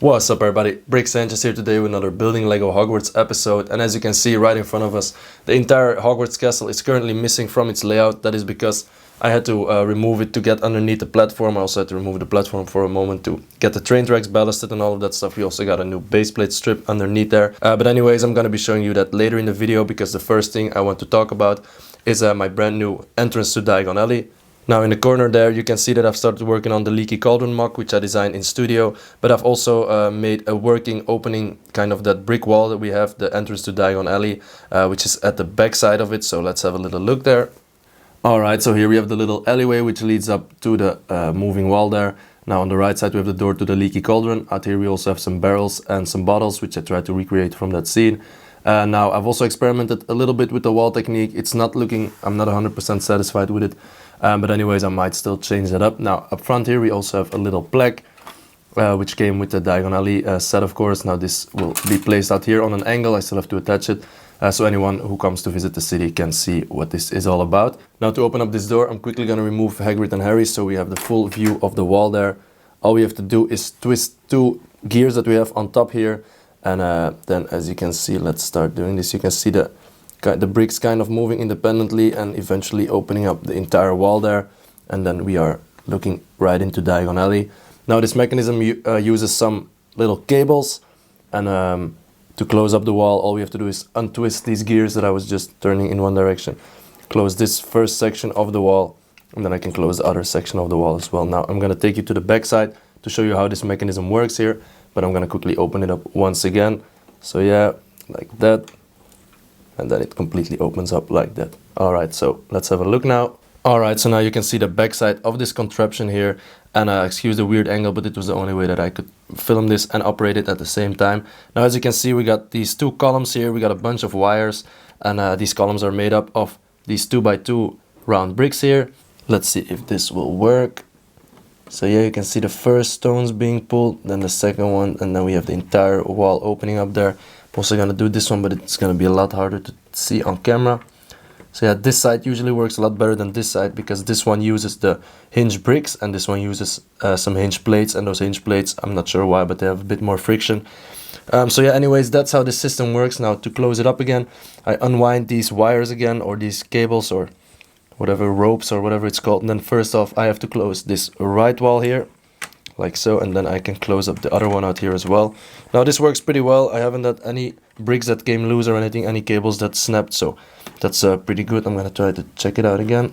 What's up everybody, Brick Sanchez here today with another Building Lego Hogwarts episode, and as you can see right in front of us, the entire Hogwarts castle is currently missing from its layout. That is because I had to remove it to get underneath the platform. I also had to remove the platform for a moment to get the train tracks ballasted and all of that stuff. We also got a new base plate strip underneath there. But anyways, I'm gonna be showing you that later in the video, because the first thing I want to talk about is my brand new entrance to Diagon Alley. Now in the corner there you can see that I've started working on the Leaky Cauldron mock, which I designed in studio, but I've also made a working opening, kind of that brick wall that we have, the entrance to Diagon Alley, which is at the back side of it, so let's have a little look there. Alright, so here we have the little alleyway which leads up to the moving wall there. Now on the right side we have the door to the Leaky Cauldron. Out here we also have some barrels and some bottles, which I tried to recreate from that scene. Now I've also experimented a little bit with the wall technique. It's not looking, I'm not 100% satisfied with it. But anyways, I might still change that up. Now up front here we also have a little plaque, which came with the Diagon Alley set, of course. Now this will be placed out here on an angle. I still have to attach it, so anyone who comes to visit the city can see what this is all about. Now to open up this door, I'm quickly going to remove Hagrid and Harry, so we have the full view of the wall there. All we have to do is twist two gears that we have on top here, and then as you can see, let's start doing this. You can see the bricks kind of moving independently and eventually opening up the entire wall there, and then we are looking right into Diagon Alley. Now this mechanism uses some little cables, and to close up the wall all we have to do is untwist these gears that I was just turning in one direction, close this first section of the wall, and then I can close the other section of the wall as well. Now I'm going to take you to the back side to show you how this mechanism works here, but I'm going to quickly open it up once again. So yeah, like that. And then it completely opens up like that. Alright, so let's have a look now. Alright, so now you can see the backside of this contraption here. And excuse the weird angle, but it was the only way that I could film this and operate it at the same time. Now as you can see, we got these two columns here. We got a bunch of wires, and these columns are made up of these 2x2 round bricks here. Let's see if this will work. So yeah, you can see the first stones being pulled, then the second one, and then we have the entire wall opening up there. I'm also going to do this one, but it's going to be a lot harder to see on camera. So yeah, this side usually works a lot better than this side, because this one uses the hinge bricks and this one uses some hinge plates, and those hinge plates, I'm not sure why, but they have a bit more friction. So yeah, anyways, that's how this system works. Now to close it up again, I unwind these wires again, or these cables, or whatever, ropes or whatever it's called, and then first off I have to close this right wall here, like so, and then I can close up the other one out here as well. Now this works pretty well. I haven't had any bricks that came loose or anything, any cables that snapped, so that's pretty good. I'm gonna try to check it out again.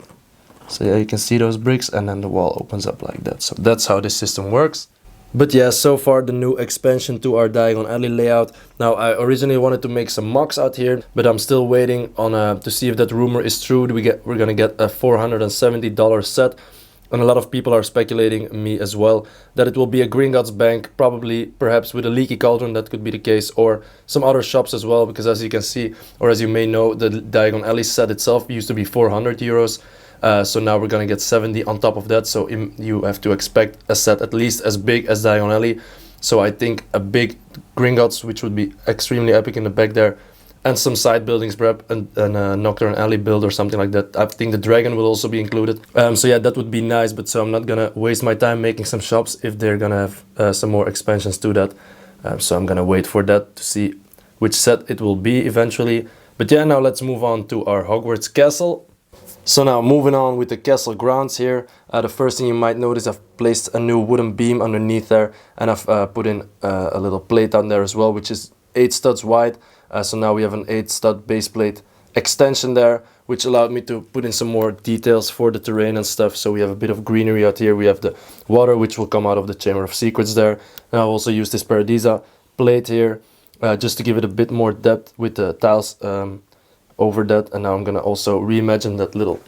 So yeah, you can see those bricks, and then the wall opens up like that. So that's how this system works. But yeah, so far the new expansion to our Diagon Alley layout. Now I originally wanted to make some mocks out here, but I'm still waiting on to see if that rumor is true. We're gonna get a $470 set. And a lot of people are speculating, me as well, that it will be a Gringotts bank, probably, perhaps with a Leaky Cauldron, that could be the case, or some other shops as well, because as you can see, or as you may know, the Diagon Alley set itself used to be 400 euros, so now we're gonna get 70 on top of that, so you have to expect a set at least as big as Diagon Alley. So I think a big Gringotts, which would be extremely epic in the back there, and some side buildings, perhaps, and a Nocturne Alley build or something like that. I think the dragon will also be included. So yeah, that would be nice, but so I'm not gonna waste my time making some shops if they're gonna have some more expansions to that. So I'm gonna wait for that to see which set it will be eventually. But yeah, now let's move on to our Hogwarts castle. So now moving on with the castle grounds here, the first thing you might notice, I've placed a new wooden beam underneath there, and I've put in a little plate on there as well, which is 8 studs wide. So now we have an 8 stud base plate extension there, which allowed me to put in some more details for the terrain and stuff. So we have a bit of greenery out here. We have the water which will come out of the Chamber of Secrets there. And I've also used this Paradisa plate here just to give it a bit more depth with the tiles over that. And now I'm gonna also reimagine that little...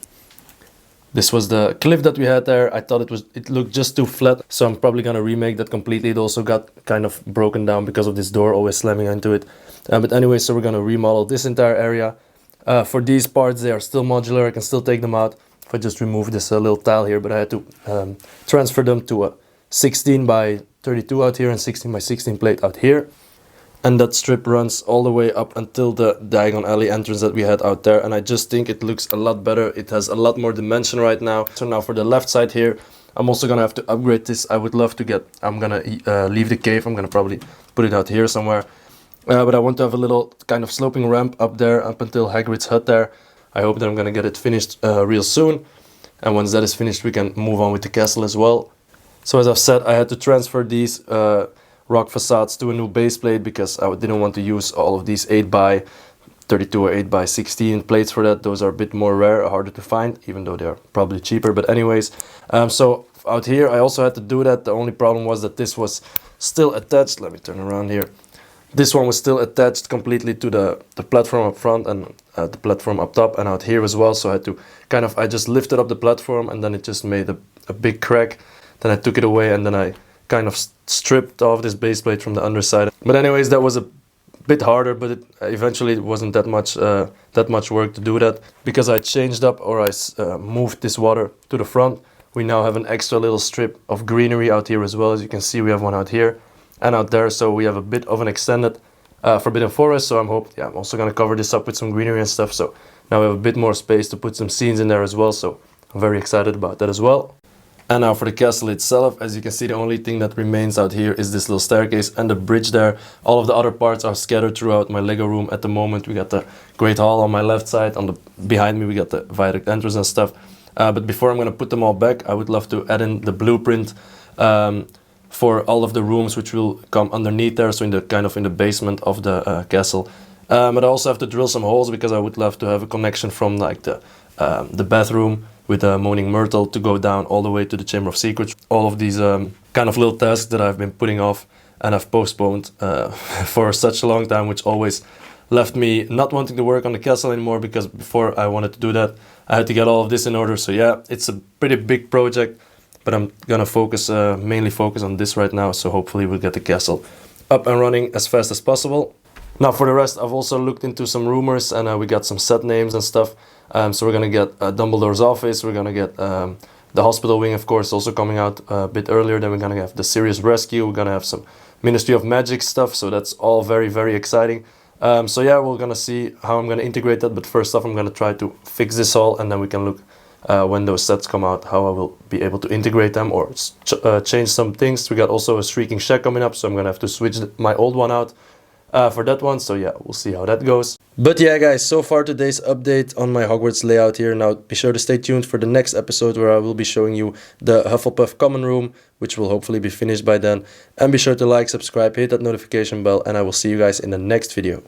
This was the cliff that we had there. I thought it looked just too flat, so I'm probably gonna remake that completely. It also got kind of broken down because of this door always slamming into it. But anyway, so we're gonna remodel this entire area. For these parts, they are still modular. I can still take them out if I just remove this little tile here, but I had to transfer them to a 16 by 32 out here and 16 by 16 plate out here. And that strip runs all the way up until the Diagon Alley entrance that we had out there, and I just think it looks a lot better. It has a lot more dimension right now. So now for the left side here, I'm also gonna have to upgrade this. I would love to get, I'm gonna leave the cave. I'm gonna probably put it out here somewhere. But I want to have a little kind of sloping ramp up there, up until Hagrid's hut there. I hope that I'm gonna get it finished real soon. And once that is finished, we can move on with the castle as well. So as I've said, I had to transfer these rock facades to a new base plate because I didn't want to use all of these 8x32 or 8x16 plates for that. Those are a bit more rare, harder to find, even though they are probably cheaper. But anyways, so out here I also had to do that. The only problem was that this was still attached. Let me turn around here. This one was still attached completely to the platform up front and the platform up top and out here as well. So I had to kind of, I just lifted up the platform and then it just made a big crack. Then I took it away and then I kind of stripped off this base plate from the underside. But anyways, that was a bit harder, but eventually it wasn't that much work to do that. Because I changed up, or I moved this water to the front, we now have an extra little strip of greenery out here as well. As you can see, we have one out here and out there, so we have a bit of an extended forbidden forest. So I'm also gonna cover this up with some greenery and stuff, so now we have a bit more space to put some scenes in there as well. So I'm very excited about that as well. And now for the castle itself, as you can see, the only thing that remains out here is this little staircase and the bridge there. All of the other parts are scattered throughout my Lego room at the moment. We got the Great Hall on my left side, behind me we got the viaduct entrance and stuff. But before I'm gonna put them all back, I would love to add in the blueprint for all of the rooms which will come underneath there, so in the basement of the castle. But I also have to drill some holes because I would love to have a connection from like the bathroom with a Moaning Myrtle to go down all the way to the Chamber of Secrets. All of these kind of little tasks that I've been putting off and I've postponed for such a long time, which always left me not wanting to work on the castle anymore, because before I wanted to do that, I had to get all of this in order. So yeah, it's a pretty big project, but I'm gonna mainly focus on this right now. So hopefully we'll get the castle up and running as fast as possible. Now for the rest, I've also looked into some rumors and we got some set names and stuff. So we're gonna get Dumbledore's office, we're gonna get the hospital wing, of course, also coming out a bit earlier. Then we're gonna have the Serious Rescue, we're gonna have some Ministry of Magic stuff, so that's all very, very exciting. So yeah, we're gonna see how I'm gonna integrate that, but first off I'm gonna try to fix this all, and then we can look when those sets come out, how I will be able to integrate them or change some things. We got also a Shrieking Shack coming up, so I'm gonna have to switch my old one out for that one. So yeah, we'll see how that goes. But yeah guys, so far today's update on my Hogwarts layout here. Now be sure to stay tuned for the next episode where I will be showing you the Hufflepuff common room, which will hopefully be finished by then. And be sure to like, subscribe, hit that notification bell, and I will see you guys in the next video.